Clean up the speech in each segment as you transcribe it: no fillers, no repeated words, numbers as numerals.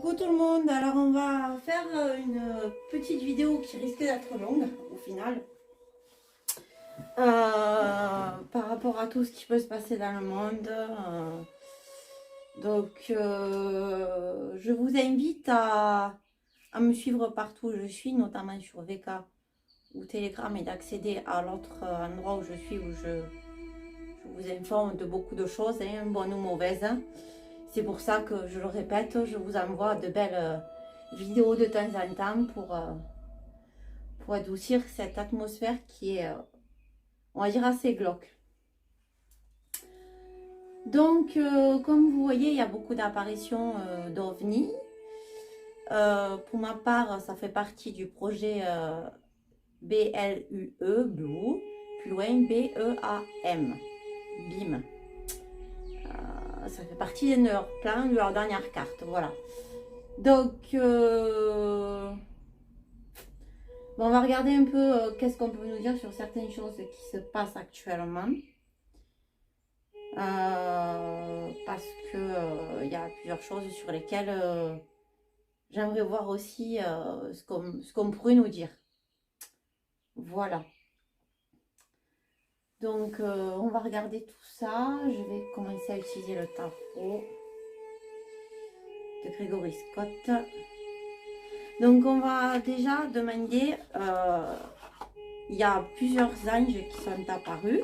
Coucou tout le monde, alors on va faire une petite vidéo qui risque d'être longue au final par rapport à tout ce qui peut se passer dans le monde. Je vous invite à me suivre partout où je suis, notamment sur VK ou Telegram, et d'accéder à l'autre endroit où je suis, où je vous informe de beaucoup de choses, hein, bonnes ou mauvaises. C'est pour ça que, je le répète, je vous envoie de belles vidéos de temps en temps pour adoucir cette atmosphère qui est, on va dire, assez glauque. Donc, comme vous voyez, il y a beaucoup d'apparitions d'OVNI. Pour ma part, ça fait partie du projet BLUE, Blue, plus loin BEAM, BIM. Ça fait partie de leur plan, de leur dernière carte, voilà. Donc, on va regarder un peu qu'est-ce qu'on peut nous dire sur certaines choses qui se passent actuellement. Parce que il y a plusieurs choses sur lesquelles j'aimerais voir aussi ce qu'on pourrait nous dire. Voilà. Donc, on va regarder tout ça. Je vais commencer à utiliser le tarot de Gregory Scott. Donc, on va déjà demander, il y a plusieurs anges qui sont apparus.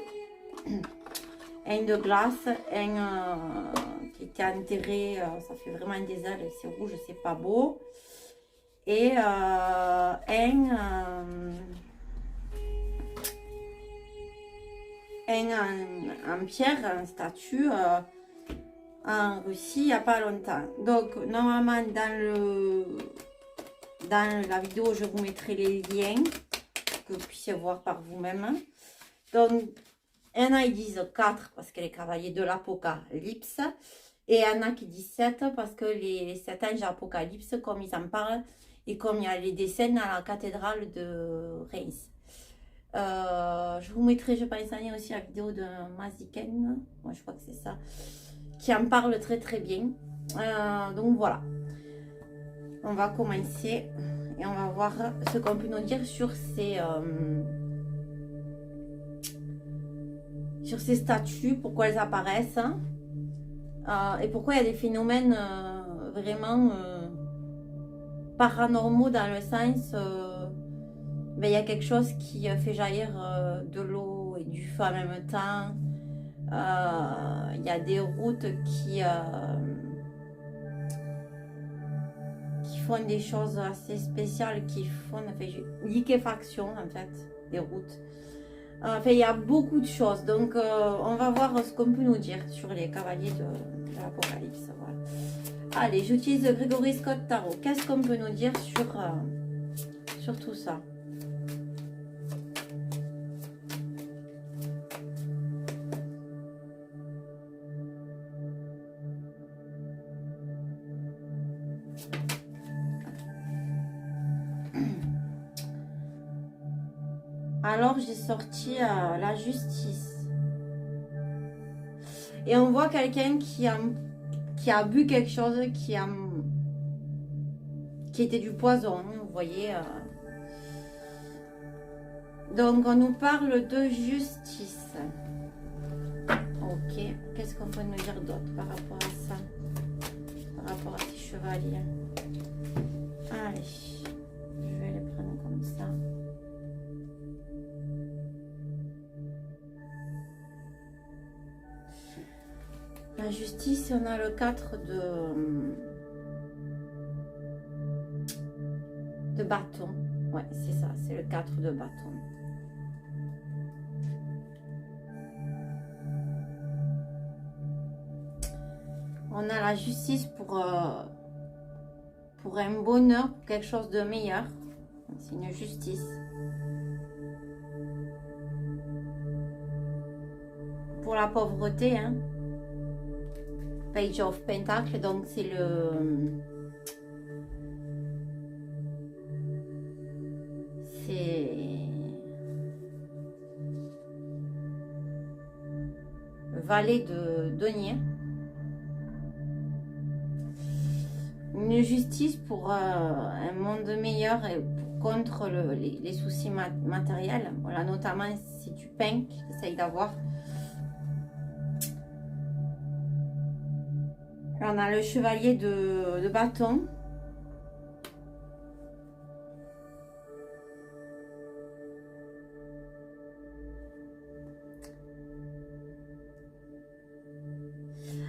Un de glace, un qui était enterré, ça fait vraiment des ailes, c'est rouge, c'est pas beau. Et en pierre, en statue, en Russie, il n'y a pas longtemps. Donc, normalement, dans la vidéo, je vous mettrai les liens que vous puissiez voir par vous-même. Donc, il y en a qui disent 4 parce que les cavaliers de l'Apocalypse. Et il y en a qui disent 7 parce que les 7 anges d'Apocalypse, comme ils en parlent, et comme il y a les dessins à la cathédrale de Reims. Je vous mettrai, je pense, aussi la vidéo de Maziken, moi je crois que c'est ça, qui en parle très très bien. Donc voilà. On va commencer et on va voir ce qu'on peut nous dire sur ces statues, pourquoi elles apparaissent, et pourquoi il y a des phénomènes vraiment paranormaux, dans le sens il y a quelque chose qui fait jaillir de l'eau et du feu en même temps. Il y a des routes qui font des choses assez spéciales, qui font liquéfaction en fait des routes. Enfin, il y a beaucoup de choses. Donc, on va voir ce qu'on peut nous dire sur les cavaliers de l'Apocalypse. Voilà. Allez, j'utilise Gregory Scott Tarot. Qu'est-ce qu'on peut nous dire sur tout ça? Alors, j'ai sorti la justice. Et on voit quelqu'un qui a bu quelque chose, qui était du poison, vous voyez. Donc, on nous parle de justice. Ok, qu'est-ce qu'on peut nous dire d'autre par rapport à ça, par rapport à ces chevaliers? Allez, je vais les prendre comme ça. La justice, on a le 4 de bâton. Ouais, c'est ça, c'est le 4 de bâton. On a la justice pour un bonheur, pour quelque chose de meilleur. C'est une justice. Pour la pauvreté, hein. Page of Pentacle, donc c'est le valet de denier. une justice pour un monde meilleur et contre les soucis matériels. Voilà, notamment si tu peins, essaye d'avoir. On a le chevalier de bâton.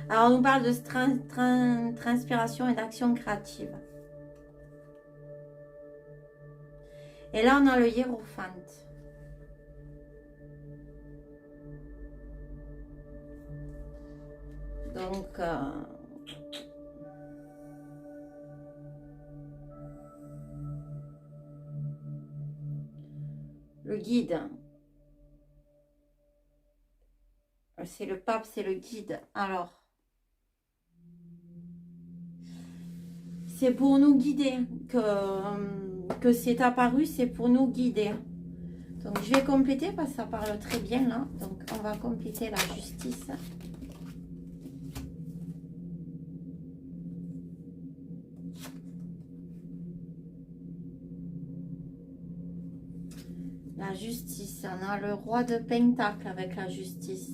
Alors, on nous parle de transpiration et d'action créative. Et là, on a le hiérophante. Donc, le guide. C'est le pape, c'est le guide. Alors, c'est pour nous guider que c'est apparu, c'est pour nous guider. Donc, je vais compléter parce que ça parle très bien là. Donc, on va compléter la justice. La justice, on a le roi de Pentacle avec la justice.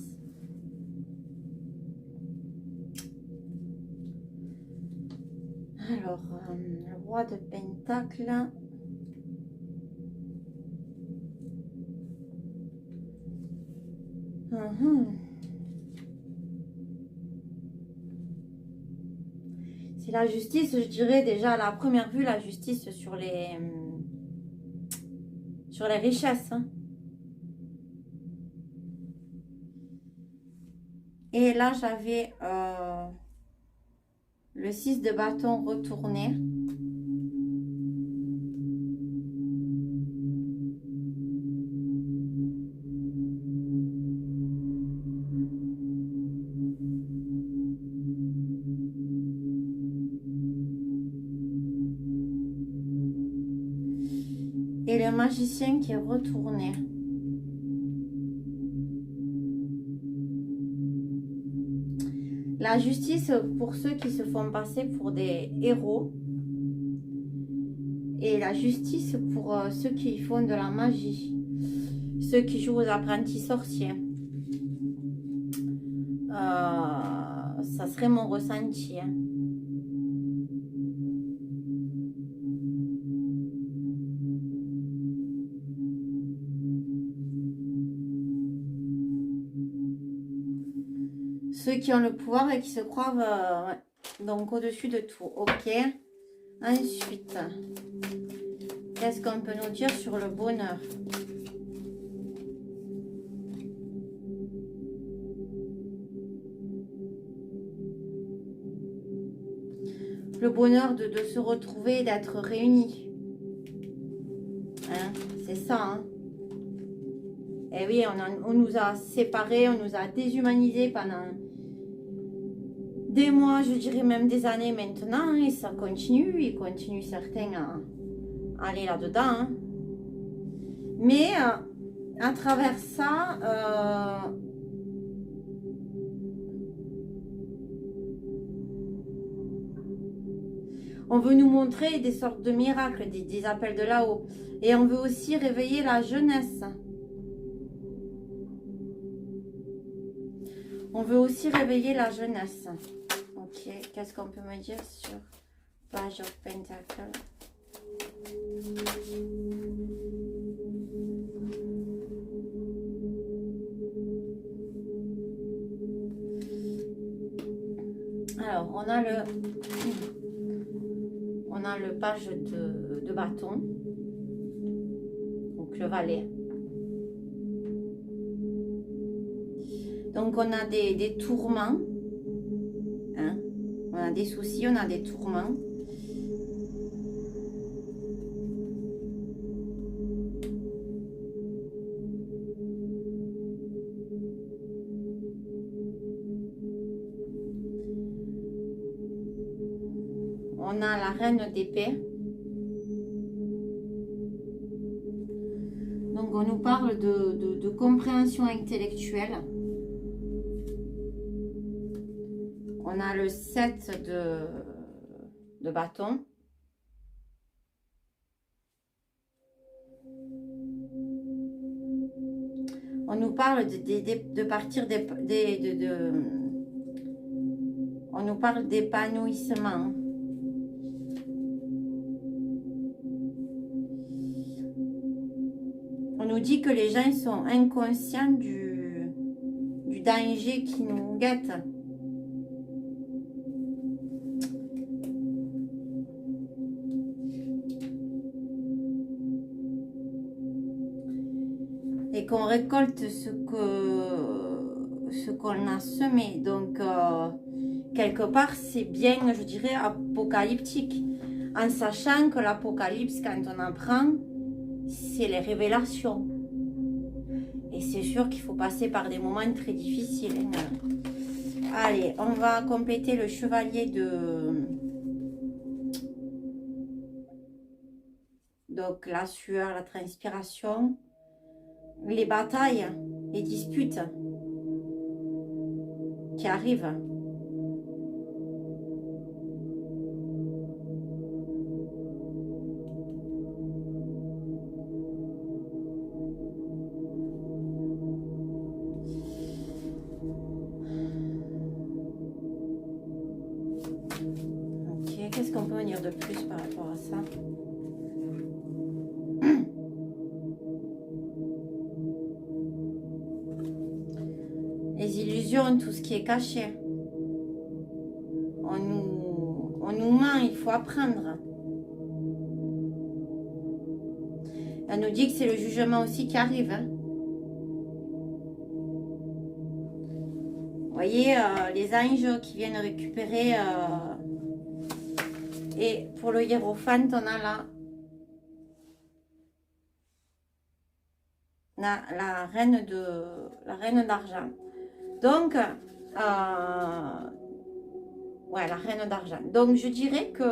Alors, le roi de Pentacle. C'est la justice, je dirais déjà à la première vue, la justice sur les richesses. Hein. Et là, j'avais le 6 de bâton retourné. Et le magicien qui est retourné. La justice pour ceux qui se font passer pour des héros. Et la justice pour ceux qui font de la magie. Ceux qui jouent aux apprentis sorciers. Ça serait mon ressenti. Hein. Ceux qui ont le pouvoir et qui se croient donc au-dessus de tout. Ok. Ensuite, qu'est-ce qu'on peut nous dire sur le bonheur? Le bonheur de se retrouver, d'être réunis. Hein, c'est ça. Hein. Et oui, on nous a séparés, on nous a déshumanisés pendant des mois, je dirais même des années maintenant, et ça continue, il continue certains à aller là-dedans. Hein. Mais à travers ça, on veut nous montrer des sortes de miracles, des appels de là-haut. Et on veut aussi réveiller la jeunesse. On veut aussi réveiller la jeunesse. Ok, qu'est-ce qu'on peut me dire sur Page of Pentacle? Alors, on a le page de bâton. Donc, le valet. Donc, on a des tourments. Hein? On a des soucis, on a des tourments. On a la reine d'épée. Donc, on nous parle de compréhension intellectuelle. On a le 7 de bâton. On nous parle de partir on nous parle d'épanouissement. On nous dit que les gens sont inconscients du danger qui nous guette. Et qu'on récolte ce qu'on a semé. Donc, quelque part, c'est bien, je dirais, apocalyptique. En sachant que l'apocalypse, quand on en prend, c'est les révélations. Et c'est sûr qu'il faut passer par des moments très difficiles. Allez, on va compléter le chevalier de... Donc, la sueur, la transpiration, les batailles, les disputes qui arrivent. Ok, qu'est-ce qu'on peut me dire de plus par rapport à ça? Les illusions, tout ce qui est caché. On nous ment, il faut apprendre. Elle nous dit que c'est le jugement aussi qui arrive. Hein. Vous voyez, les anges qui viennent récupérer. Et pour le hiérophante, on a là la reine d'argent. Donc, ouais, la reine d'argent. Donc, je dirais que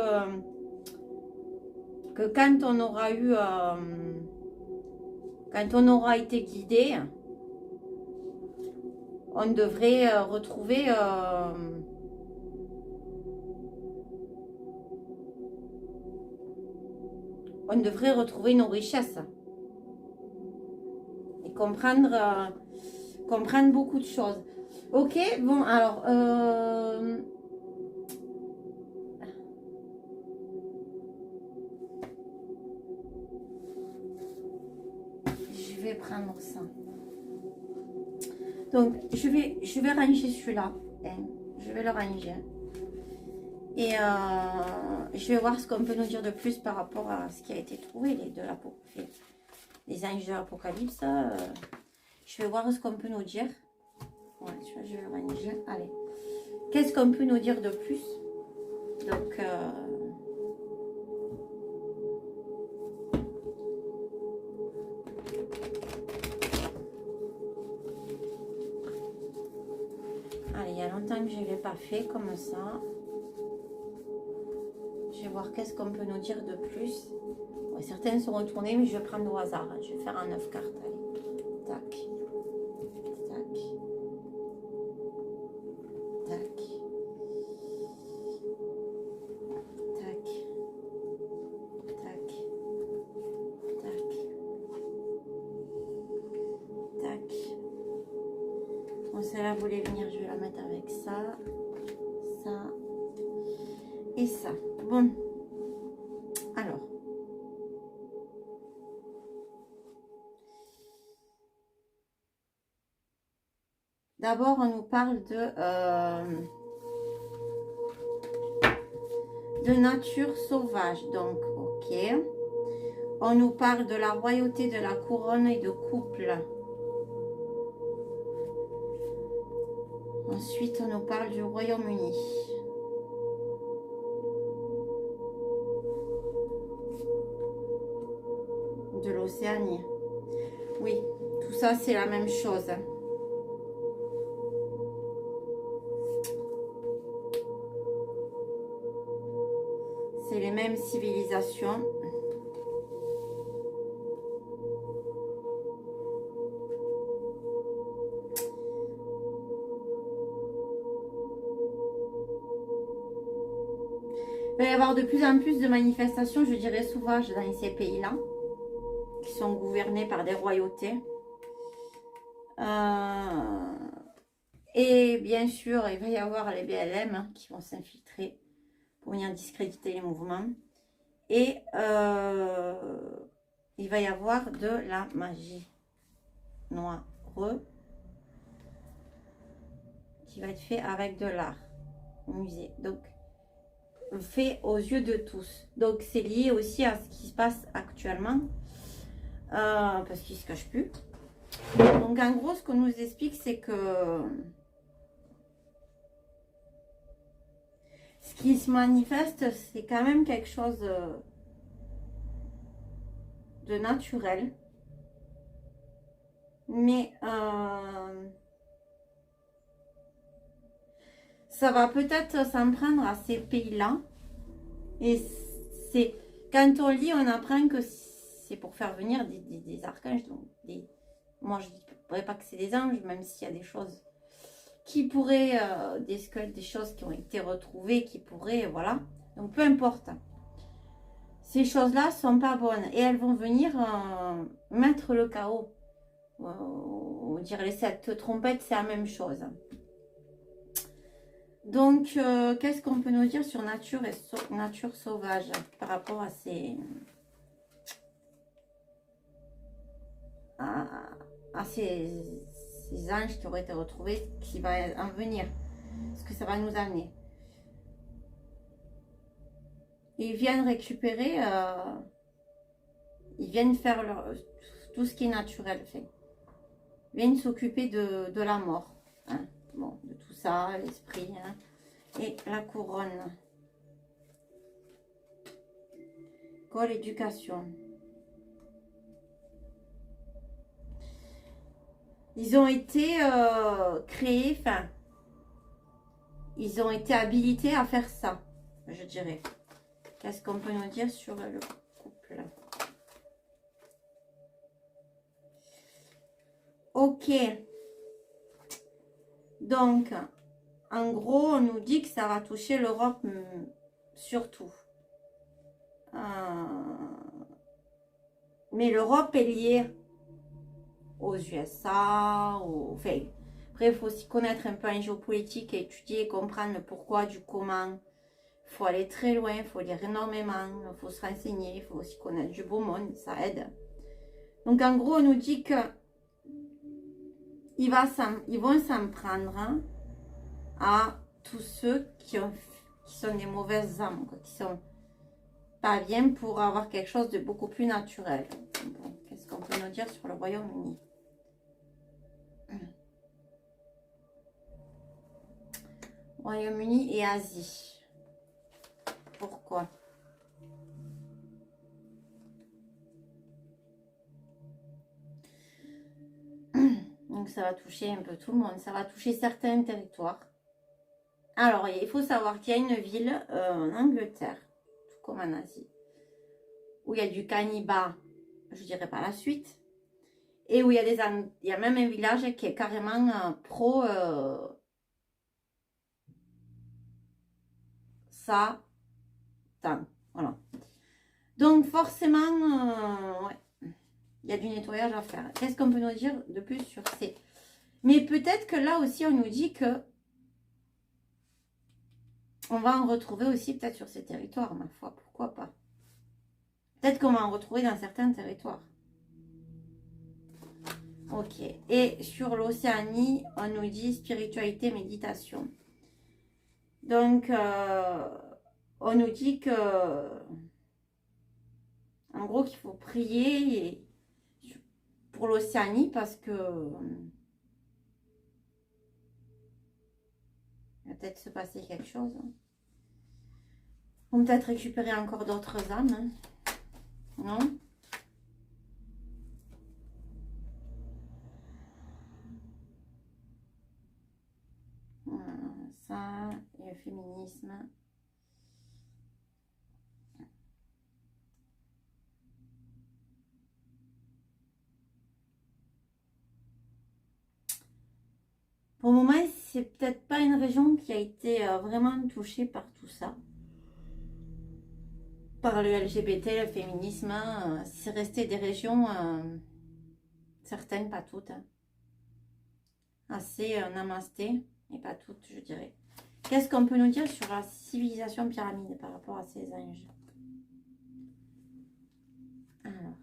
quand on aura eu, quand on aura été guidé, on devrait retrouver nos richesses et comprendre beaucoup de choses. Ok, bon, alors je vais prendre ça. Donc, je vais ranger celui-là. Hein. Je vais le ranger. Et je vais voir ce qu'on peut nous dire de plus par rapport à ce qui a été trouvé, les anges de l'Apocalypse. Je vais voir ce qu'on peut nous dire. Ouais, je vais le ranger. Allez. Qu'est-ce qu'on peut nous dire de plus? Donc, allez, il y a longtemps que je ne l'ai pas fait comme ça. Je vais voir qu'est-ce qu'on peut nous dire de plus. Ouais, certaines sont retournées, mais je vais prendre au hasard. Je vais faire un 9 cartes. Allez. Tac. Tac. Tac. Tac. Tac. Tac. Tac. Bon, celle-là voulait venir, je vais la mettre avec ça. Ça. Et ça. Bon. Alors. D'abord, on nous parle de nature sauvage. Donc, ok. On nous parle de la royauté, de la couronne et de couple. Ensuite, on nous parle du Royaume-Uni. De l'Océanie. Oui, tout ça, c'est la même chose. C'est les mêmes civilisations. va y avoir de plus en plus de manifestations, je dirais, sauvages dans ces pays-là, qui sont gouvernés par des royautés. Et bien sûr, il va y avoir les BLM hein, qui vont s'infiltrer pour venir discréditer les mouvements. Et il va y avoir de la magie noire qui va être fait avec de l'art au musée. Donc, fait aux yeux de tous. Donc, c'est lié aussi à ce qui se passe actuellement. Parce qu'il ne se cache plus. Donc, en gros, ce qu'on nous explique, c'est que ce qui se manifeste, c'est quand même quelque chose de naturel. Mais ça va peut-être s'en prendre à ces pays-là. Et c'est quand on lit, on apprend que c'est pour faire venir des archanges. Donc moi, je ne dirais pas que c'est des anges, même s'il y a des choses qui pourraient, des squelettes, des choses qui ont été retrouvées, qui pourraient, voilà. Donc peu importe. Ces choses-là ne sont pas bonnes et elles vont venir mettre le chaos. On dirait les 7 trompettes, c'est la même chose. Donc, qu'est-ce qu'on peut nous dire sur nature et nature sauvage par rapport à ces anges qui auraient été retrouvés, qui va en venir, ce que ça va nous amener. Ils viennent récupérer, ils viennent faire tout ce qui est naturel, fait. Ils viennent s'occuper de la mort, hein. Bon, de tout ça, l'esprit, hein. Et la couronne. Quoi, l'éducation? Ils ont été créés, enfin, ils ont été habilités à faire ça, je dirais. Qu'est-ce qu'on peut nous dire sur le couple? Ok. Donc, en gros, on nous dit que ça va toucher l'Europe surtout. Mais l'Europe est liée aux USA, enfin, après, il faut s'y connaître un peu en géopolitique, étudier, comprendre le pourquoi, du comment. Il faut aller très loin, il faut lire énormément, il faut se renseigner, il faut aussi connaître du beau monde, ça aide. Donc, en gros, on nous dit que ils vont s'en prendre à tous ceux qui sont des mauvaises âmes, quoi, qui sont pas bien pour avoir quelque chose de beaucoup plus naturel. Bon, qu'est-ce qu'on peut nous dire sur le Royaume-Uni? Royaume-Uni et Asie. Pourquoi? Donc ça va toucher un peu tout le monde. Ça va toucher certains territoires. Alors, il faut savoir qu'il y a une ville en Angleterre, tout comme en Asie, où il y a du canibat, je dirais pas la suite, et où il y a même un village qui est carrément pro ça, voilà. Donc forcément, ouais, il y a du nettoyage à faire. Qu'est-ce qu'on peut nous dire de plus sur ces... Mais peut-être que là aussi, on nous dit que on va en retrouver aussi peut-être sur ces territoires, ma foi, pourquoi pas. Peut-être qu'on va en retrouver dans certains territoires. Ok. Et sur l'Océanie, on nous dit spiritualité, méditation. Donc, on nous dit que, en gros, qu'il faut prier pour l'Océanie parce que il va peut-être se passer quelque chose. On va peut-être récupérer encore d'autres âmes. Hein. Non? Ça, et le féminisme. Pour le moment, c'est peut-être pas une région qui a été vraiment touchée par tout ça. par le LGBT, le féminisme. C'est resté des régions, certaines, pas toutes, hein, assez namasté, mais pas toutes, je dirais. Qu'est-ce qu'on peut nous dire sur la civilisation pyramide par rapport à ces anges? Alors.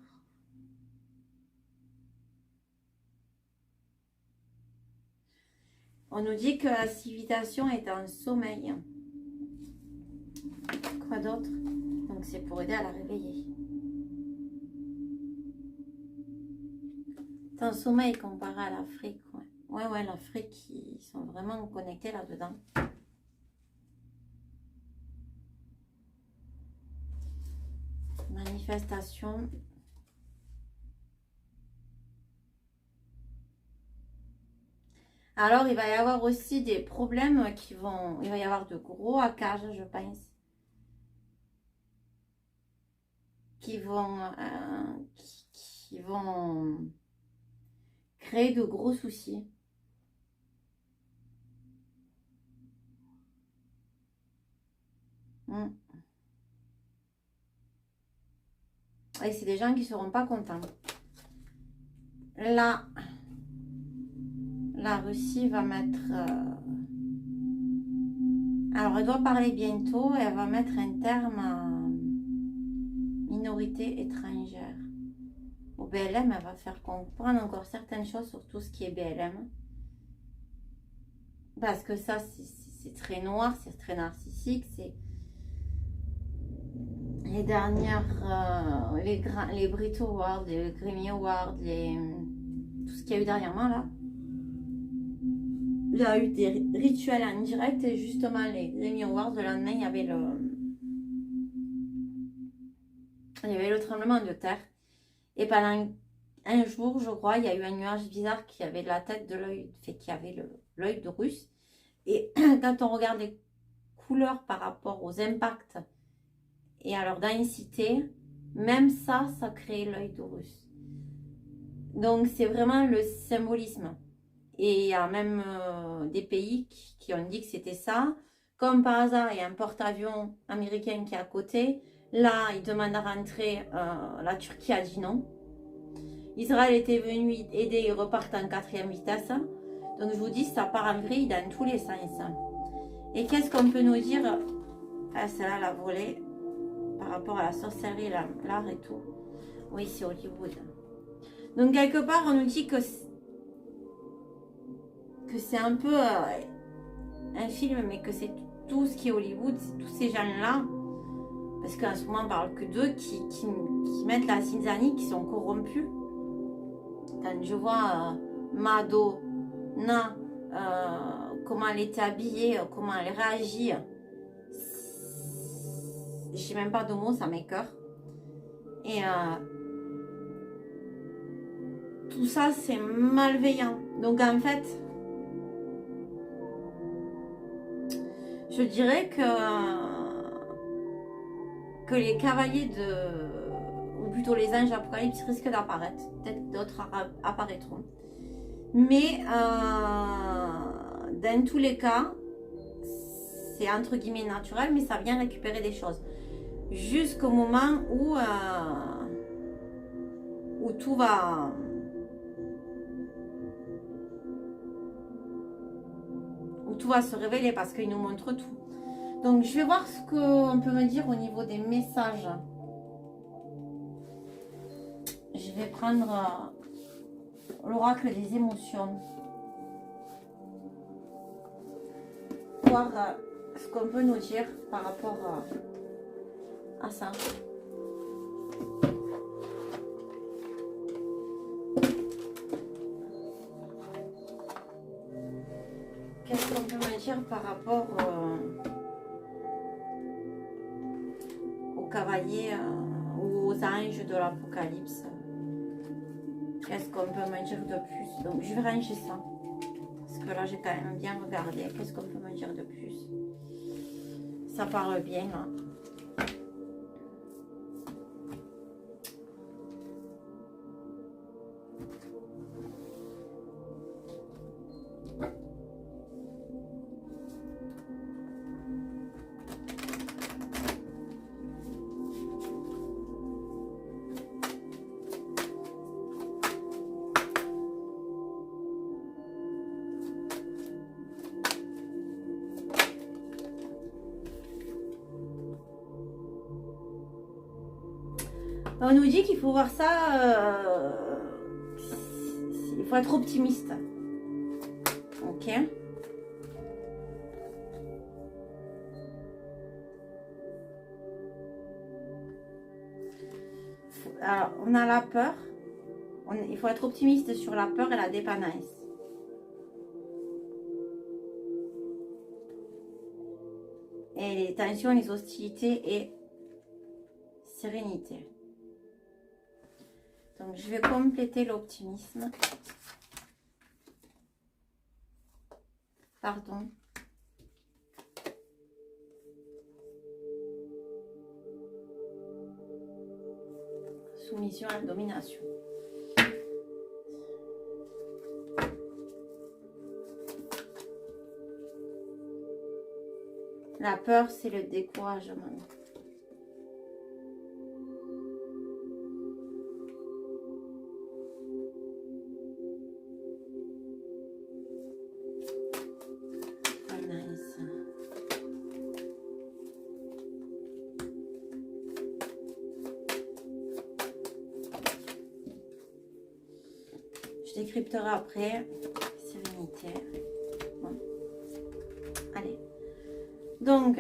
On nous dit que la civilisation est en sommeil. Quoi d'autre? Donc c'est pour aider à la réveiller. C'est un sommeil comparé à l'Afrique. Ouais, l'Afrique, ils sont vraiment connectés là-dedans. Manifestation. Alors, il va y avoir aussi des problèmes qui vont... Il va y avoir de gros hackages, je pense. Qui vont créer de gros soucis. Et c'est des gens qui ne seront pas contents. Là, la Russie va mettre... Alors, elle doit parler bientôt. Elle va mettre un terme à minorité étrangère. Au BLM, elle va faire comprendre encore certaines choses sur tout ce qui est BLM. Parce que ça, c'est très noir, c'est très narcissique. C'est les dernières... les Brit Awards, les Grammy Awards, tout ce qu'il y a eu dernièrement, là. Il y a eu des rituels en direct et justement les Grammy Awards, le lendemain, il y avait le tremblement de terre. Et pendant un jour, je crois, il y a eu un nuage bizarre qui avait la tête de l'œil, fait qu'il y avait l'œil de Russe. Et quand on regarde les couleurs par rapport aux impacts et à leur densité, même ça crée l'œil de Russe. Donc c'est vraiment le symbolisme. Et il y a même des pays qui ont dit que c'était ça. Comme par hasard, il y a un porte-avions américain qui est à côté. Là, il demande à rentrer. La Turquie a dit non. Israël était venu aider, ils repartent en 4e vitesse. Donc je vous dis, ça part en vrille dans tous les sens. Et qu'est-ce qu'on peut nous dire? Ah, celle-là, la volée par rapport à la sorcellerie, l'art et tout. Oui, c'est Hollywood. Donc quelque part, on nous dit que c'est un peu un film, mais que c'est tout ce qui est Hollywood, c'est tous ces gens-là. Parce qu'en ce moment, on parle que d'eux qui mettent la zizanie, qui sont corrompus. Quand je vois Madonna, comment elle était habillée, comment elle réagit, j'ai même pas de mots, ça m'écoeure. Et tout ça, c'est malveillant. Donc en fait, je dirais que les cavaliers ou plutôt les anges apocalypse risquent d'apparaître. Peut-être d'autres apparaîtront. Mais dans tous les cas, c'est entre guillemets naturel, mais ça vient récupérer des choses. Jusqu'au moment où tout va... se révéler parce qu'il nous montre tout. Donc je vais voir ce qu'on peut me dire au niveau des messages. Je vais prendre l'oracle des émotions. Voir ce qu'on peut nous dire par rapport à ça. Qu'est-ce qu'on peut me dire par rapport aux cavaliers ou aux anges de l'Apocalypse? Qu'est-ce qu'on peut me dire de plus? Donc je vais ranger ça. Parce que là j'ai quand même bien regardé. Qu'est-ce qu'on peut me dire de plus? Ça parle bien là. On nous dit qu'il faut voir ça, il faut être optimiste. Ok. Alors, on a la peur. Il faut être optimiste sur la peur et la dépendance. Et les tensions, les hostilités et sérénité. Donc, je vais compléter l'optimisme. Pardon. Soumission à la domination. La peur, c'est le découragement. Je décrypterai après. Sérénité. Bon. Allez. Donc,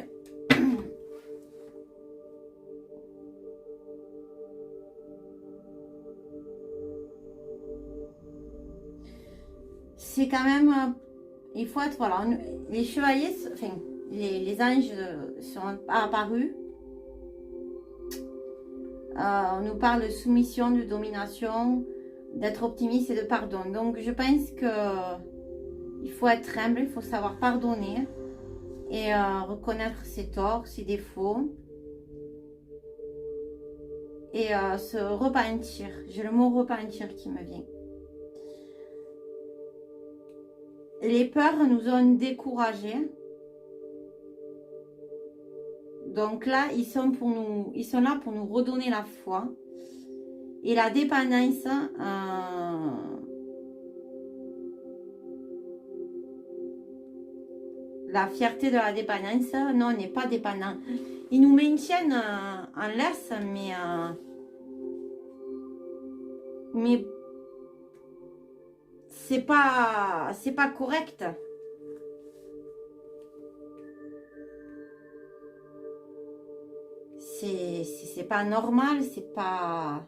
c'est quand même, il faut être, voilà, les chevaliers, enfin, les anges sont apparus. On nous parle de soumission, de domination, d'être optimiste et de pardon. Donc, je pense que il faut être humble, il faut savoir pardonner et reconnaître ses torts, ses défauts et se repentir. J'ai le mot repentir qui me vient. Les peurs nous ont découragés. Donc là, ils sont là pour nous redonner la foi. Et la dépendance, la fierté de la dépendance, non, on n'est pas dépendant. Ils nous maintiennent en laisse, mais c'est pas correct. C'est pas normal, c'est pas...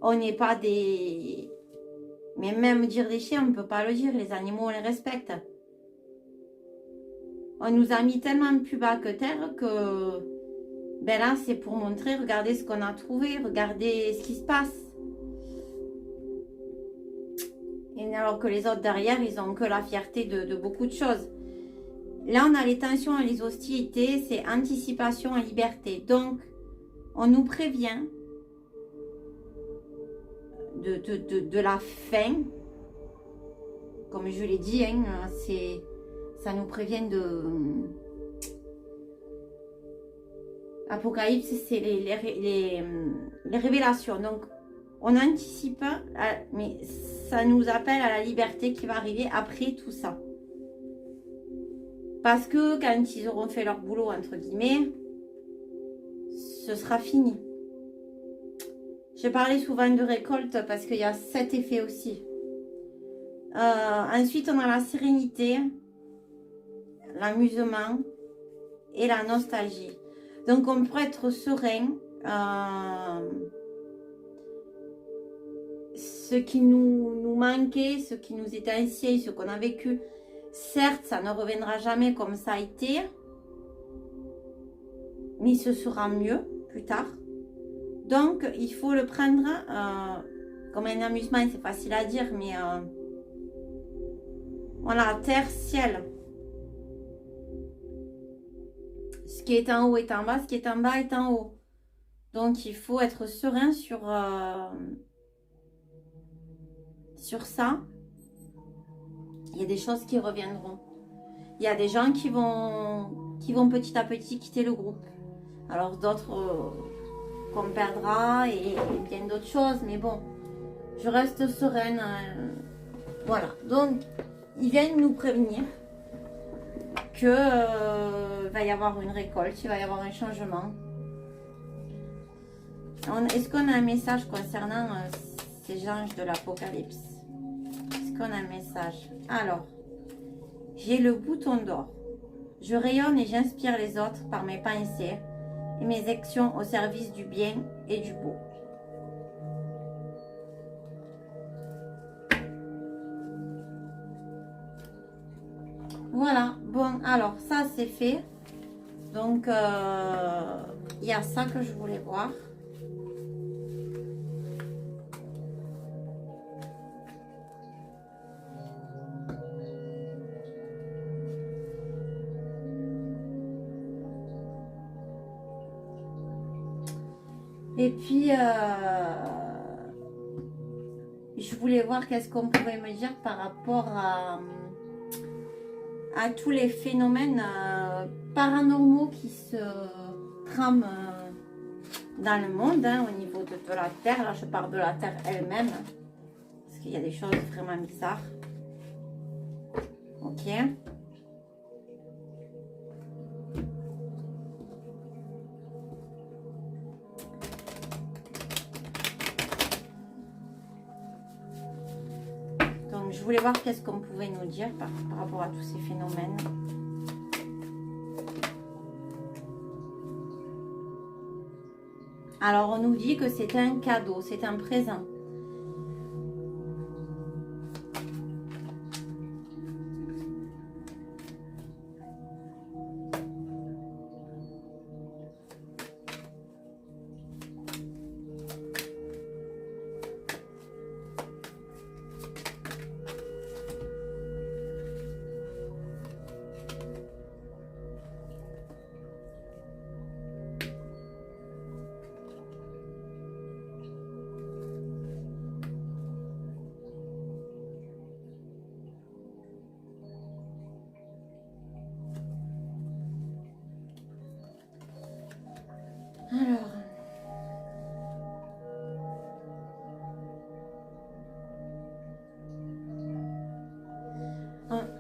On n'est pas des... Mais même dire des chiens, on ne peut pas le dire. Les animaux, on les respecte. On nous a mis tellement plus bas que terre que... Ben là, c'est pour montrer, regardez ce qu'on a trouvé, regardez ce qui se passe. Et alors que les autres derrière, ils ont que la fierté de beaucoup de choses. Là, on a les tensions et les hostilités, c'est anticipation et liberté. Donc, on nous prévient de la fin. Comme je l'ai dit, hein, ça nous prévient de... Apocalypse, c'est les révélations. Donc, on anticipe, mais ça nous appelle à la liberté qui va arriver après tout ça. Parce que quand ils auront fait leur boulot, entre guillemets, ce sera fini. Je parlais souvent de récolte parce qu'il y a cet effet aussi. Ensuite, on a la sérénité, l'amusement et la nostalgie. Donc, on peut être serein. Ce qui nous manquait, ce qui nous était ancien, ce qu'on a vécu, certes, ça ne reviendra jamais comme ça a été, mais ce sera mieux plus tard. Donc, il faut le prendre comme un amusement, c'est facile à dire, mais voilà, terre, ciel. Ce qui est en haut est en bas, ce qui est en bas est en haut. Donc, il faut être serein sur ça. Il y a des choses qui reviendront. Il y a des gens qui vont petit à petit quitter le groupe. Alors, d'autres qu'on perdra et bien d'autres choses. Mais bon, je reste sereine. Voilà. Donc, ils viennent nous prévenir que va y avoir une récolte, il va y avoir un changement. Est-ce qu'on a un message concernant ces anges de l'Apocalypse? Est-ce qu'on a un message? Alors, j'ai le bouton d'or. Je rayonne et j'inspire les autres par mes pensées et mes actions au service du bien et du beau. Voilà, bon, alors ça c'est fait. Donc, il y a ça que je voulais voir. Et puis, je voulais voir qu'est-ce qu'on pouvait me dire par rapport à tous les phénomènes paranormaux qui se trament dans le monde, hein, au niveau de la Terre. Là, je parle de la Terre elle-même, parce qu'il y a des choses vraiment bizarres. Ok. Donc, je voulais voir qu'est-ce qu'on pouvait nous dire par rapport à tous ces phénomènes. Alors, on nous dit que c'est un cadeau, c'est un présent. Alors,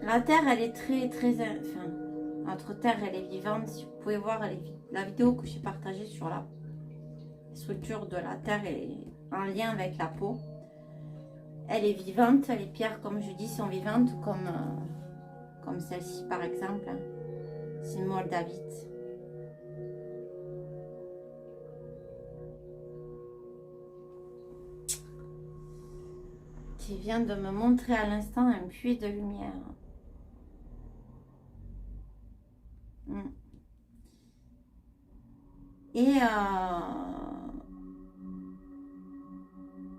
la Terre, elle est très, enfin, notre Terre, elle est vivante. Si vous pouvez voir la vidéo que j'ai partagée sur la structure de la Terre et en lien avec la peau, elle est vivante. Les pierres, comme je dis, sont vivantes, comme celle-ci, par exemple, c'est moldavite. Qui vient de me montrer à l'instant un puits de lumière. Et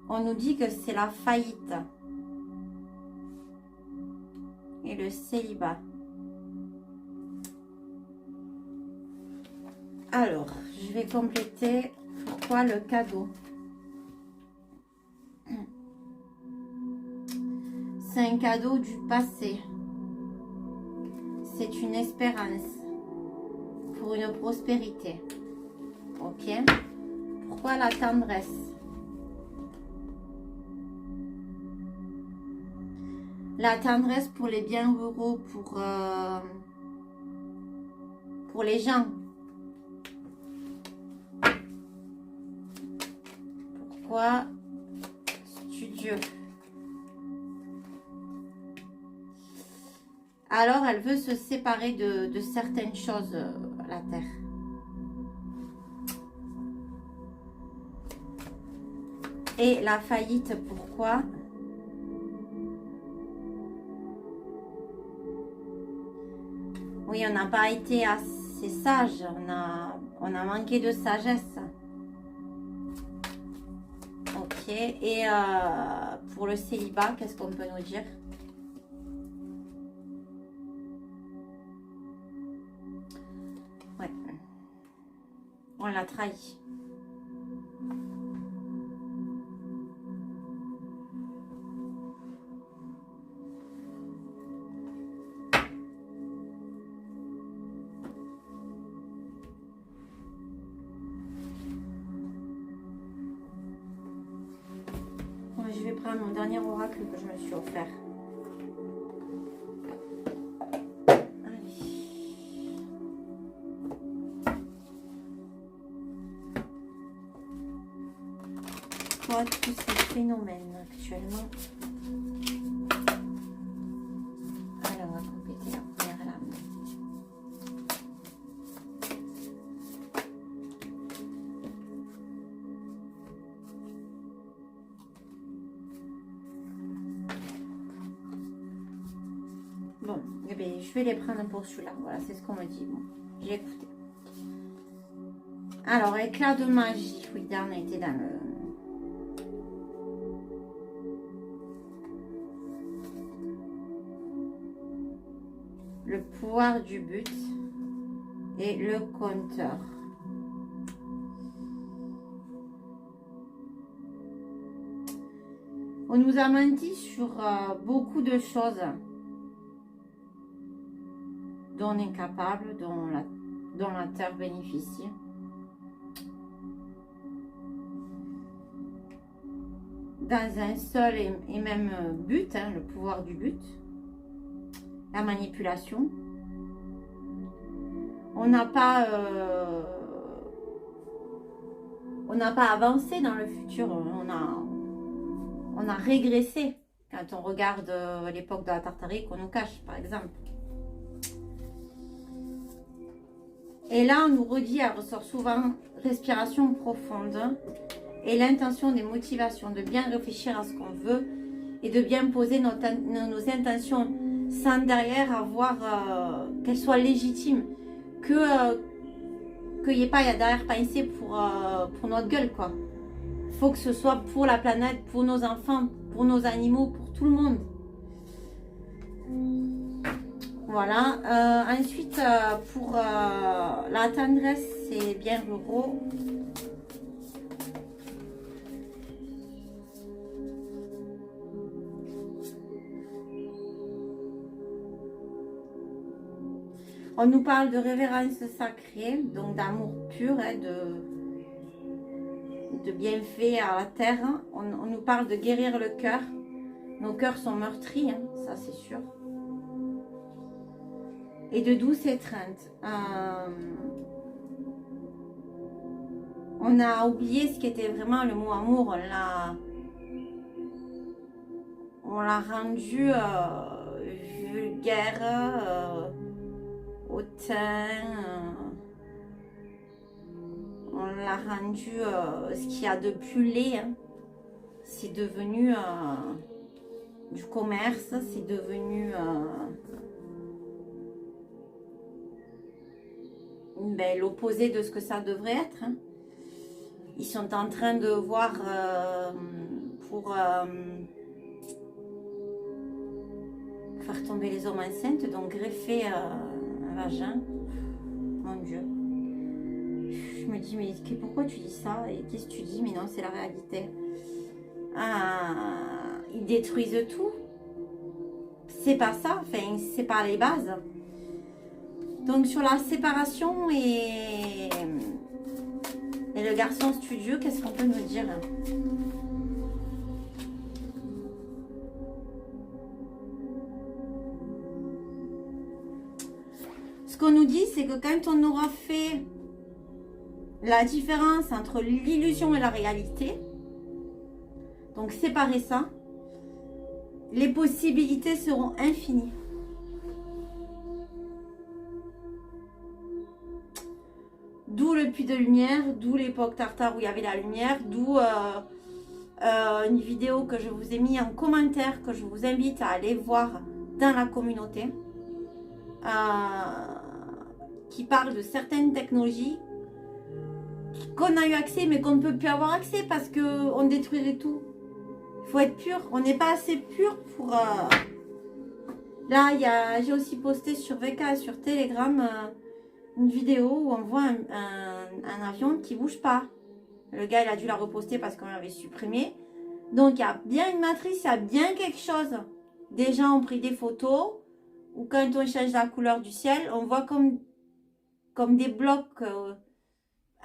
on nous dit que c'est la faillite et le célibat. Alors, je vais compléter. Pourquoi le cadeau? C'est un cadeau du passé. C'est une espérance pour une prospérité. Ok. Pourquoi la tendresse? La tendresse pour les bienheureux, pour les gens. Pourquoi studieux? Alors, elle veut se séparer de certaines choses, la Terre. Et la faillite, pourquoi? Oui, on n'a pas été assez sage. On a manqué de sagesse. Ok. Et pour le célibat, qu'est-ce qu'on peut nous dire? Ouais. On l'a trahi. Je vais prendre mon dernier oracle que je me suis offert. Allez. quoi tous ces phénomènes actuellement? Alors, on va compléter la première lame. Bon, eh bien, je vais les prendre pour celui-là. Voilà, c'est ce qu'on me dit. Bon, j'ai écouté. Alors, éclat de magie. Oui, là, on a été dans le pouvoir du but et le compteur. On nous a menti sur beaucoup de choses dont on est capable, dont la Terre bénéficie. Dans un seul et même but, hein, le pouvoir du but, la manipulation. On n'a pas avancé dans le futur, on a régressé quand on regarde l'époque de la Tartarie qu'on nous cache, par exemple. Et là, on nous redit, elle ressort souvent, respiration profonde et l'intention des motivations, de bien réfléchir à ce qu'on veut et de bien poser nos intentions sans derrière avoir qu'elles soient légitimes, qu'il n'y ait pas d'arrière-pensée pour notre gueule, quoi. Il faut que ce soit pour la planète, pour nos enfants, pour nos animaux, pour tout le monde. Voilà. Ensuite, pour la tendresse, c'est bien l'euro. On nous parle de révérence sacrée, donc d'amour pur, hein, de bienfaits à la terre. On nous parle de guérir le cœur. Nos cœurs sont meurtris, hein, ça c'est sûr. Et de douce étreinte. On a oublié ce qu'était vraiment le mot amour. On l'a rendu vulgaire, hautain. On l'a rendu ce qu'il y a de plus laid. Hein. C'est devenu du commerce. C'est devenu l'opposé de ce que ça devrait être. Hein. Ils sont en train de voir pour faire tomber les hommes enceintes, donc greffer un vagin. Mon Dieu. Je me dis, mais pourquoi tu dis ça? Et qu'est-ce que tu dis? Mais non, c'est la réalité. Ils détruisent tout. C'est pas ça, enfin, c'est pas les bases. Donc sur la séparation et le garçon studieux, qu'est-ce qu'on peut nous dire? Ce qu'on nous dit, c'est que quand on aura fait la différence entre l'illusion et la réalité, donc séparer ça, les possibilités seront infinies. D'où le puits de lumière, d'où l'époque tartare où il y avait la lumière, d'où une vidéo que je vous ai mis en commentaire, que je vous invite à aller voir dans la communauté, qui parle de certaines technologies qu'on a eu accès mais qu'on ne peut plus avoir accès parce qu'on détruirait tout. Il faut être pur, on n'est pas assez pur pour... Là, j'ai aussi posté sur VK et sur Telegram une vidéo où on voit un avion qui bouge pas. Le gars, il a dû la reposter parce qu'on l'avait supprimé. Donc, il y a bien une matrice, il y a bien quelque chose. Des gens ont pris des photos où quand on change la couleur du ciel, on voit comme des blocs,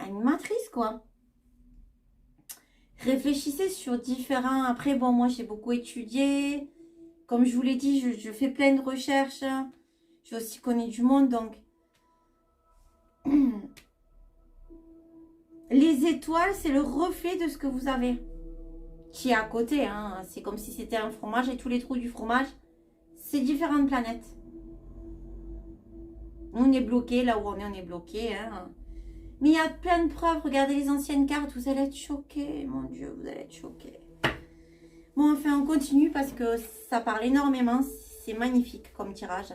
une matrice, quoi. Réfléchissez sur différents... Après, bon, moi, j'ai beaucoup étudié. Comme je vous l'ai dit, je fais plein de recherches. J'ai aussi connu du monde, donc... Les étoiles, c'est le reflet de ce que vous avez. qui est à côté. Hein. C'est comme si c'était un fromage et tous les trous du fromage, c'est différentes planètes. On est bloqué, là où on est bloqué. Hein. Mais il y a plein de preuves. Regardez les anciennes cartes, vous allez être choqués. Mon Dieu, vous allez être choqués. Bon, enfin, on continue parce que ça parle énormément. C'est magnifique comme tirage.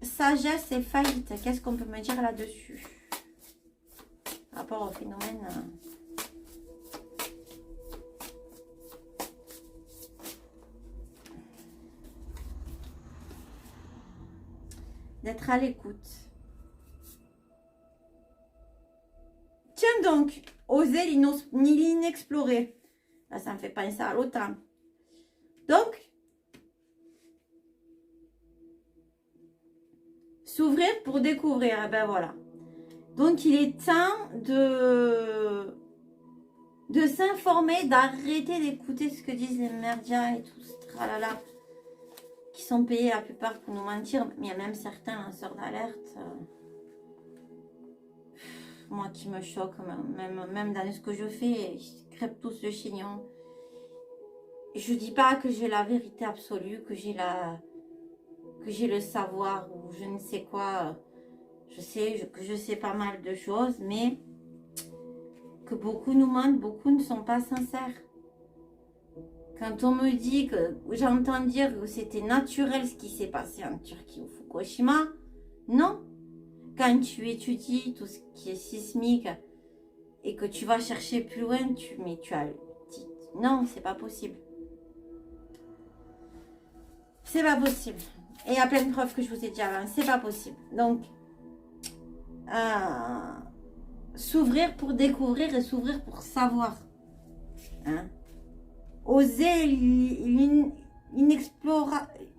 Sagesse et faillite. Qu'est-ce qu'on peut me dire là-dessus? Rapport au phénomène... d'être à l'écoute. Tiens donc, oser l'inexploré. Là, ça me fait penser à l'OTAN. Donc, s'ouvrir pour découvrir. Eh ben voilà. Donc, il est temps de s'informer, d'arrêter d'écouter ce que disent les médias et tout ce tralala, qui sont payés la plupart pour nous mentir. Mais il y a même certains lanceurs d'alerte. Moi qui me choque, même dans ce que je fais, ils crêpent tous le chignon. Je dis pas que j'ai la vérité absolue, que j'ai le savoir ou je ne sais quoi. Je sais que je sais pas mal de choses, mais que beaucoup nous mentent, beaucoup ne sont pas sincères. Quand on me dit que j'entends dire que c'était naturel ce qui s'est passé en Turquie ou Fukushima, non. Quand tu étudies tout ce qui est sismique et que tu vas chercher plus loin, non, c'est pas possible. C'est pas possible. Et il y a plein de preuves que je vous ai dit avant, c'est pas possible. Donc, s'ouvrir pour découvrir et s'ouvrir pour savoir. Hein? Oser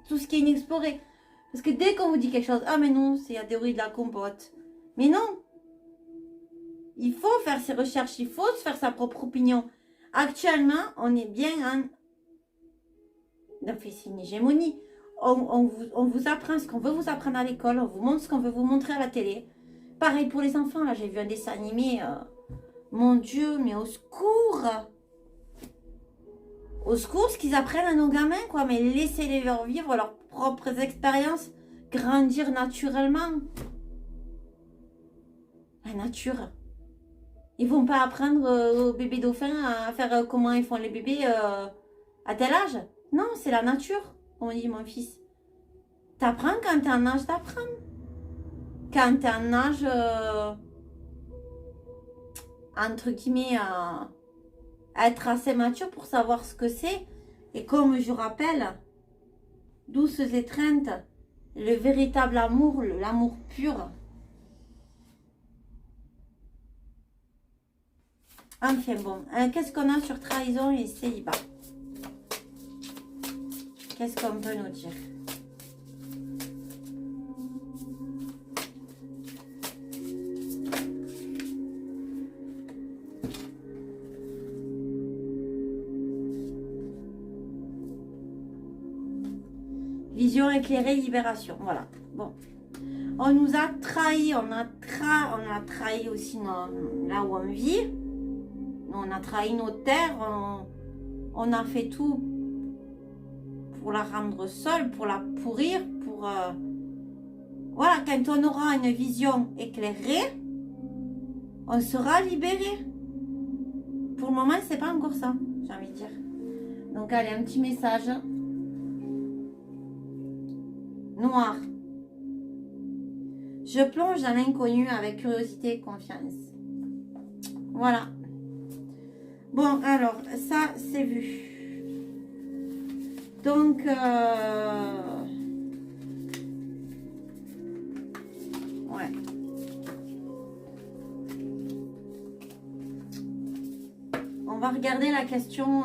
tout ce qui est inexploré. Parce que dès qu'on vous dit quelque chose, ah mais non, c'est la théorie de la compote. Mais non. Il faut faire ses recherches, il faut se faire sa propre opinion. Actuellement, on est bien en... c'est une hégémonie. On vous apprend ce qu'on veut vous apprendre à l'école, on vous montre ce qu'on veut vous montrer à la télé. Pareil pour les enfants, là j'ai vu un dessin animé. Mon Dieu, mais au secours! Au secours, ce qu'ils apprennent à nos gamins, quoi. Mais laissez-les leur vivre leurs propres expériences, grandir naturellement. La nature. Ils vont pas apprendre aux bébés dauphins à faire comment ils font les bébés à tel âge. Non, c'est la nature, comme dit mon fils. T'apprends quand t'es en âge d'apprendre. Quand t'es en âge, entre guillemets, à être assez mature pour savoir ce que c'est. Et comme je rappelle, douces étreintes, le véritable amour, l'amour pur. Enfin bon, qu'est-ce qu'on a sur trahison et célibat? Qu'est-ce qu'on peut nous dire? Vision éclairée, libération. Voilà. Bon. On nous a trahis. On a trahi aussi là où on vit. On a trahi nos terres. On a fait tout pour la rendre seule, pour la pourrir, pour... Voilà, quand on aura une vision éclairée, on sera libéré. Pour le moment, c'est pas encore ça, j'ai envie de dire. Donc, allez, un petit message. Noir. Je plonge dans l'inconnu avec curiosité et confiance. Voilà. Bon, alors, ça, c'est vu. Donc, ouais. On va regarder la question...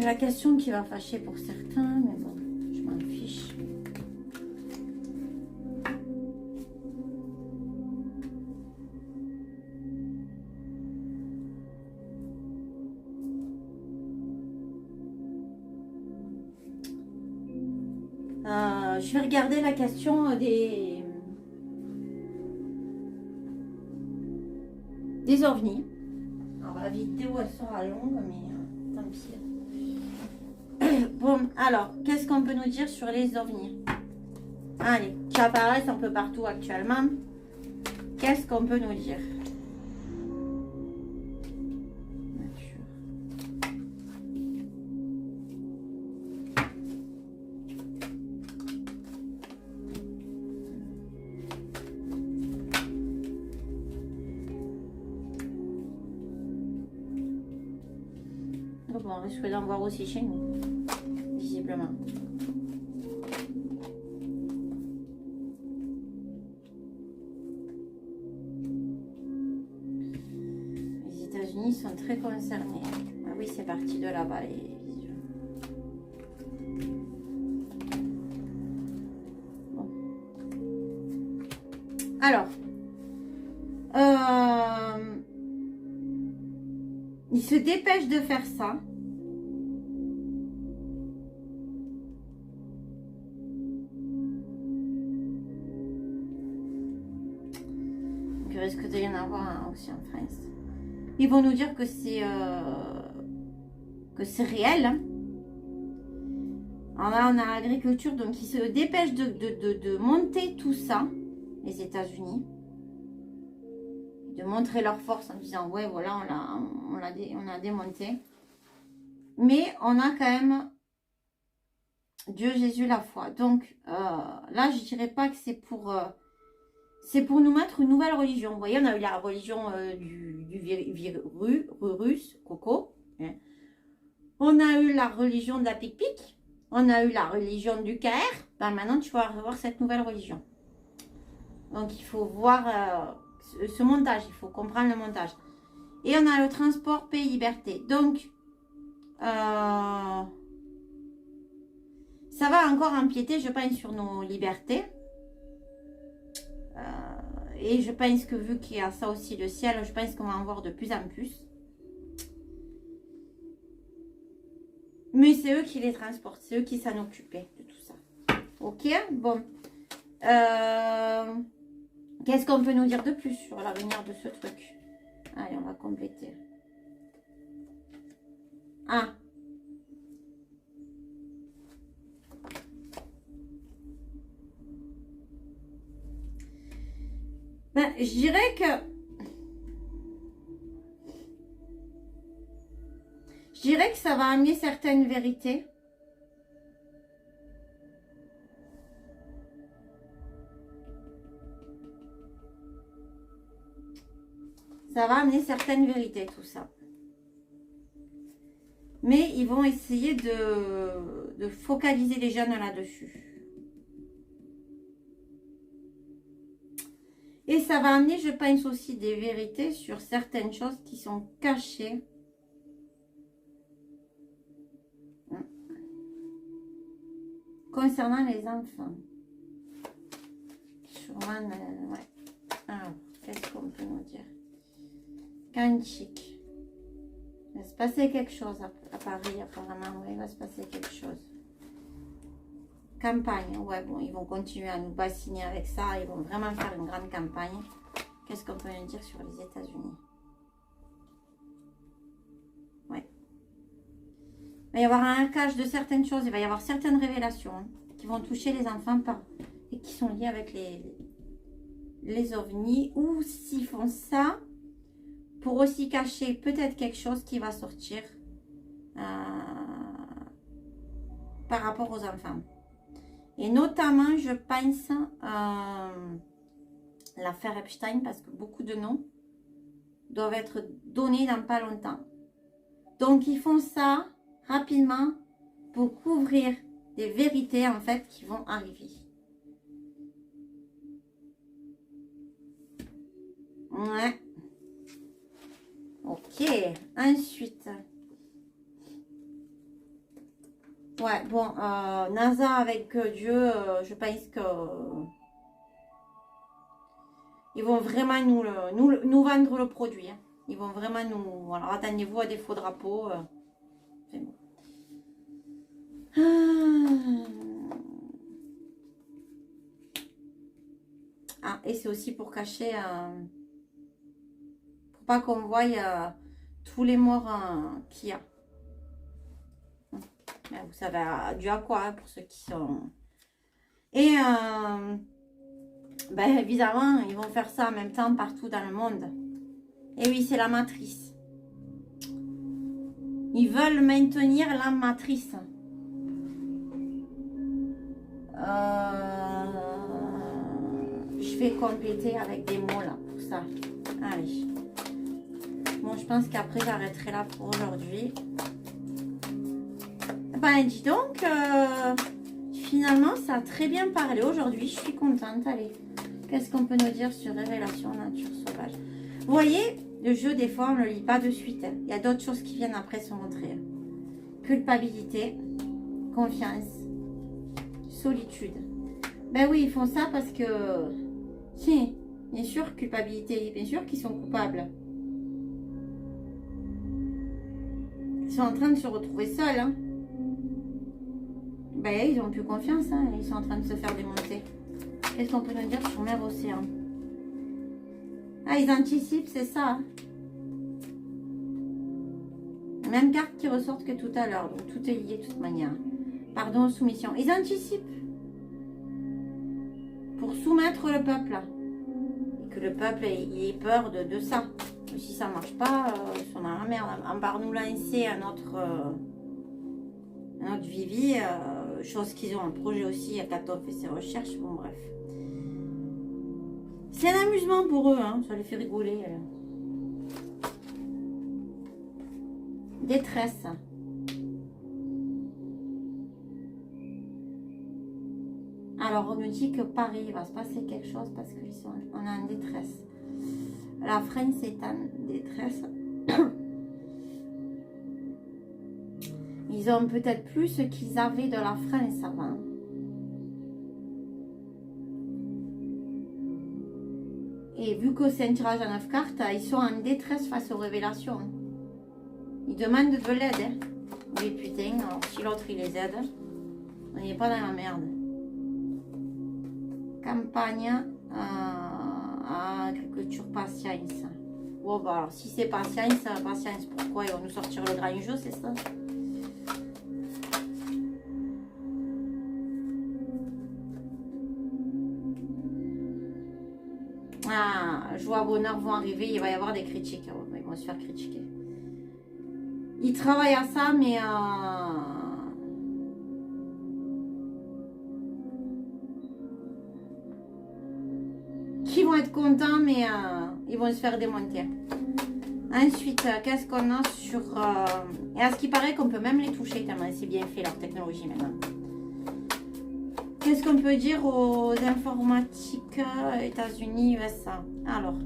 la question qui va fâcher pour certains, mais bon, je m'en fiche. Je vais regarder la question des ovnis. Alors la vidéo elle sera longue, mais tant pis. Bon, alors, qu'est-ce qu'on peut nous dire sur les ovnis? Allez, qui apparaissent un peu partout actuellement. Qu'est-ce qu'on peut nous dire? Nature. Oh bon, on risque d'en voir aussi chez nous, visiblement. États-Unis sont très concernés. Ah oui, c'est parti de là-bas les visions. Bon. Alors, ils se dépêchent de faire ça. Donc, il risque de y en avoir aussi en France. Ils vont nous dire que c'est réel. Hein. Alors là, on a l'agriculture, donc ils se dépêchent de monter tout ça, les États-Unis. De montrer leur force en disant, ouais, voilà, on a démonté. Mais on a quand même Dieu, Jésus, la foi. Donc là, je dirais pas que c'est pour nous mettre une nouvelle religion. Vous voyez, on a eu la religion du virus, Coco. Hein. On a eu la religion de la pic-pic. On a eu la religion du KR. Ben, maintenant, tu vas avoir cette nouvelle religion. Donc, il faut voir ce montage. Il faut comprendre le montage. Et on a le transport, paix, liberté. Donc, ça va encore empiéter, je pense, sur nos libertés. Et je pense que vu qu'il y a ça aussi, le ciel, je pense qu'on va en voir de plus en plus. Mais c'est eux qui les transportent, c'est eux qui s'en occupaient de tout ça. Ok, bon. Qu'est-ce qu'on peut nous dire de plus sur l'avenir de ce truc? Allez, on va compléter. Ah. Ben, je dirais que... ça va amener certaines vérités. Ça va amener certaines vérités, tout ça. Mais ils vont essayer de focaliser les jeunes là-dessus. Et ça va amener, je pense, aussi des vérités sur certaines choses qui sont cachées. Concernant les enfants. Sûrement, ouais. Alors, qu'est-ce qu'on peut nous dire? Cantique. Il va se passer quelque chose à Paris, apparemment. Ouais, il va se passer quelque chose. Campagne. Ouais, bon, ils vont continuer à nous bassiner avec ça. Ils vont vraiment faire une grande campagne. Qu'est-ce qu'on peut nous dire sur les États-Unis? Ouais. Il va y avoir un hackage de certaines choses. Il va y avoir certaines révélations qui vont toucher les enfants et qui sont liées avec les ovnis. Ou s'ils font ça, pour aussi cacher peut-être quelque chose qui va sortir par rapport aux enfants. Et notamment, je pense l'affaire Epstein, parce que beaucoup de noms doivent être donnés dans pas longtemps. Donc, ils font ça rapidement pour couvrir des vérités, en fait, qui vont arriver. Ouais. Ok. Ensuite. Ouais, bon, NASA avec Dieu, je pense que ils vont vraiment nous vendre le produit. Hein. Ils vont vraiment nous... Alors, attendez-vous à des faux drapeaux. C'est bon. Ah, et c'est aussi pour cacher pas qu'on voie tous les morts qu'il y a. Vous savez dû à quoi, hein, pour ceux qui sont... Et ben, évidemment, ils vont faire ça en même temps partout dans le monde. Et oui, c'est la matrice. Ils veulent maintenir la matrice. Je vais compléter avec des mots là pour ça. Allez. Bon, je pense qu'après j'arrêterai là pour aujourd'hui. Ben, dis donc, finalement, ça a très bien parlé aujourd'hui. Je suis contente. Allez, qu'est-ce qu'on peut nous dire sur Révélation Nature Sauvage? Vous voyez, le jeu, des fois, on ne le lit pas de suite. Hein. Il y a d'autres choses qui viennent après se montrer. Culpabilité, confiance, solitude. Ben oui, ils font ça parce que... Si, bien sûr, culpabilité. Bien sûr qu'ils sont coupables. Ils sont en train de se retrouver seuls. Hein. Ben, ils n'ont plus confiance. Hein. Ils sont en train de se faire démonter. Qu'est-ce qu'on peut nous dire sur mer océan? Ah, ils anticipent, c'est ça. Hein. Même carte qui ressortent que tout à l'heure. Donc, tout est lié de toute manière. Pardon, soumission. Ils anticipent. Pour soumettre le peuple. Et que le peuple ait peur de ça. Et si ça ne marche pas, ils sont dans la merde. On part nous lancer un autre Vivi. Chose qu'ils ont un projet aussi quand on fait ses recherches. Bon, bref. C'est un amusement pour eux. Hein. Ça les fait rigoler. Détresse. Alors, on nous dit que Paris, il va se passer quelque chose parce qu'on est en détresse. La France est en détresse. Ils ont peut-être plus ce qu'ils avaient de la France avant. Et vu que c'est un tirage à 9 cartes, ils sont en détresse face aux révélations. Ils demandent de l'aide. Hein. Oui, putain, alors si l'autre il les aide, on n'est pas dans la merde. Campagne agriculture patience. Bon, bah alors si c'est patience, pourquoi ils vont nous sortir le grand jeu, c'est ça? Ah, joie, bonheur vont arriver, il va y avoir des critiques. Ils vont se faire critiquer. Ils travaillent à ça, mais qui vont être contents, mais ils vont se faire démonter. Ensuite, qu'est-ce qu'on a sur... Et à ce qui paraît qu'on peut même les toucher, tellement c'est bien fait leur technologie maintenant. Qu'est-ce qu'on peut dire aux informatiques États-Unis, USA? Alors,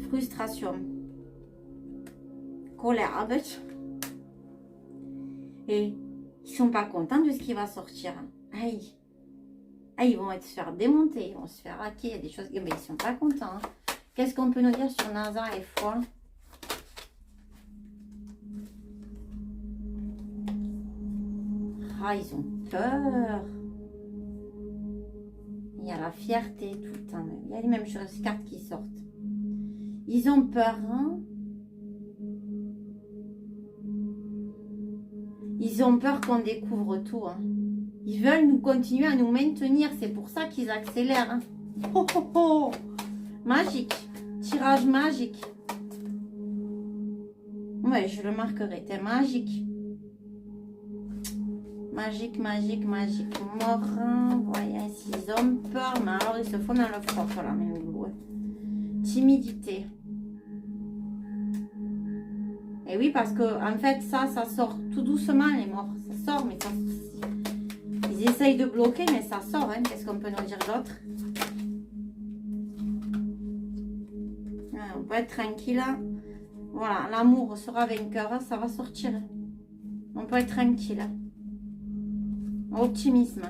frustration, colère, et ils sont pas contents de ce qui va sortir. Aïe. Ah, ils vont se faire démonter, ils vont se faire hacker, il y a des choses, mais ils sont pas contents. Hein. Qu'est-ce qu'on peut nous dire sur NASA et foi? Ah, ils ont peur. Il y a la fierté tout le temps. Il y a les mêmes choses, ces cartes qui sortent. Ils ont peur. Hein? Ils ont peur qu'on découvre tout. Hein? Ils veulent nous continuer à nous maintenir. C'est pour ça qu'ils accélèrent. Hein? Oh, oh, oh. Magique. Tirage magique. Ouais, je le marquerai. T'es magique. Magique, magique, magique. Morin. Voyez, ils ont peur. Mais alors, ils se font dans le froid. Voilà, même ouais. Timidité. Et oui, parce que en fait, ça sort tout doucement, les morts. Ça sort, mais ça... Ils essayent de bloquer, mais ça sort. Hein. Qu'est-ce qu'on peut nous dire d'autre? On peut être tranquille. Voilà, l'amour sera vainqueur. Ça va sortir. On peut être tranquille. Optimisme.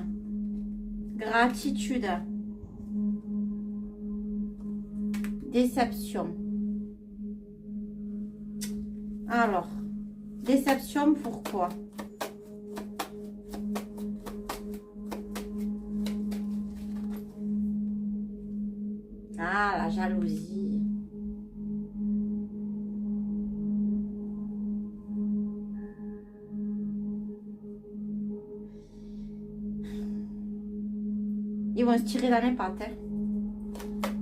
Gratitude. Déception. Alors, déception, pourquoi? jalousie. Ils vont se tirer dans les pattes. Hein.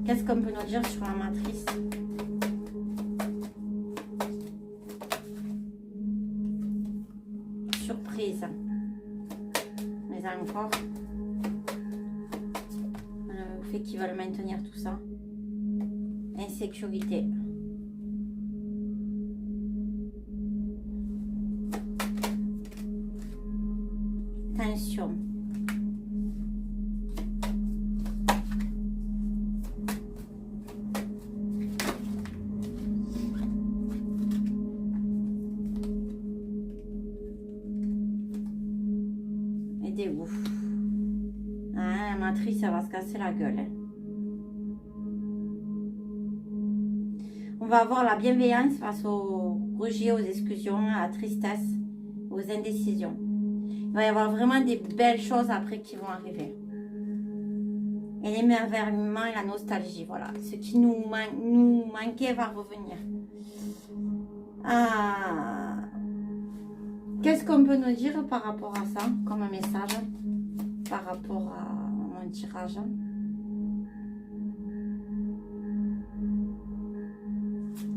Qu'est-ce qu'on peut nous dire sur la matrice? Surprise. Mais encore. Le fait qu'ils veulent maintenir tout ça. Insécurité. Tension. Ouf. Ah, la matrice, ça va se casser la gueule. Hein. On va avoir la bienveillance face au rejet, aux exclusions, à la tristesse, aux indécisions. Il va y avoir vraiment des belles choses après qui vont arriver. Et l'émerveillement et la nostalgie, voilà. Ce qui nous manquait va revenir. Ah. Qu'est-ce qu'on peut nous dire par rapport à ça, comme un message, par rapport à mon tirage?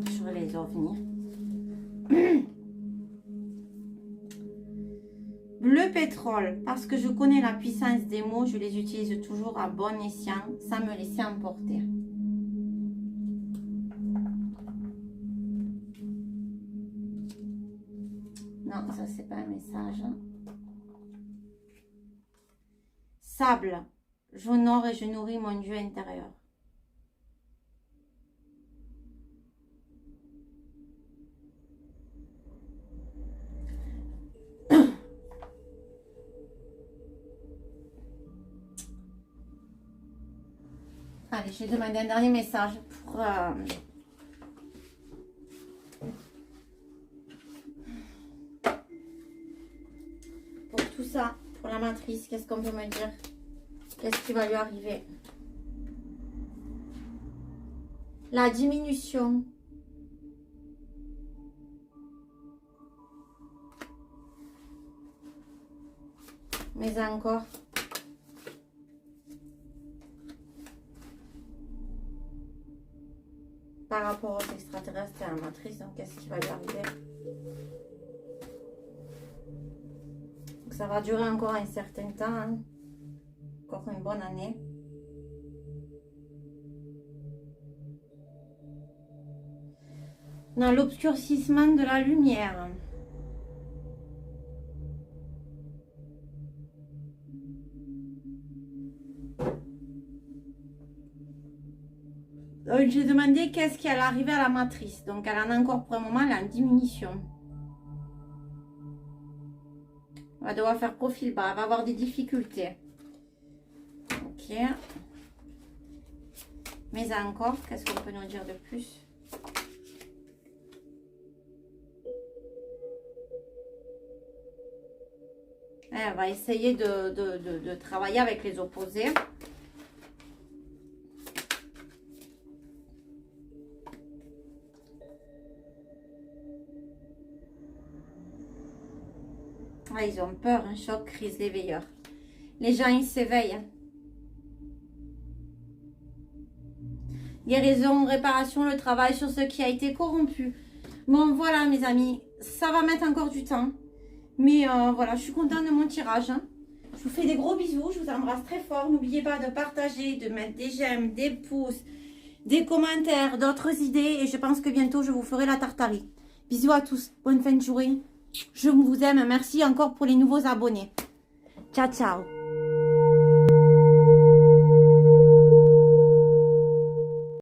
Sur les ovnis. Le pétrole, parce que je connais la puissance des mots, je les utilise toujours à bon escient, sans me laisser emporter. Non, ça c'est pas un message. Sable, j'honore et je nourris mon Dieu intérieur. Allez, je vais demander un dernier message pour tout ça, pour la matrice. Qu'est-ce qu'on peut me dire? Qu'est-ce qui va lui arriver? La diminution. Mais encore. Par rapport aux extraterrestres et à la matrice, donc qu'est-ce qui va lui arriver? Donc, ça va durer encore un certain temps, hein. Encore une bonne année. On a l'obscurcissement de la lumière. Donc, j'ai demandé qu'est-ce qui allait arriver à la matrice. Donc, elle en a encore pour un moment, elle est en diminution. On va devoir faire profil bas. Elle va avoir des difficultés. Ok. Mais encore, qu'est-ce qu'on peut nous dire de plus? Elle va essayer de travailler avec les opposés. Ah, ils ont peur, un choc, crise, les veilleurs. Les gens, ils s'éveillent. Guérison, réparation, le travail sur ce qui a été corrompu. Bon, voilà, mes amis. Ça va mettre encore du temps. Mais voilà, je suis contente de mon tirage. Hein. Je vous fais des gros bisous. Je vous embrasse très fort. N'oubliez pas de partager, de mettre des j'aime, des pouces, des commentaires, d'autres idées. Et je pense que bientôt, je vous ferai la tartarie. Bisous à tous. Bonne fin de journée. Je vous aime. Merci encore pour les nouveaux abonnés. Ciao, ciao.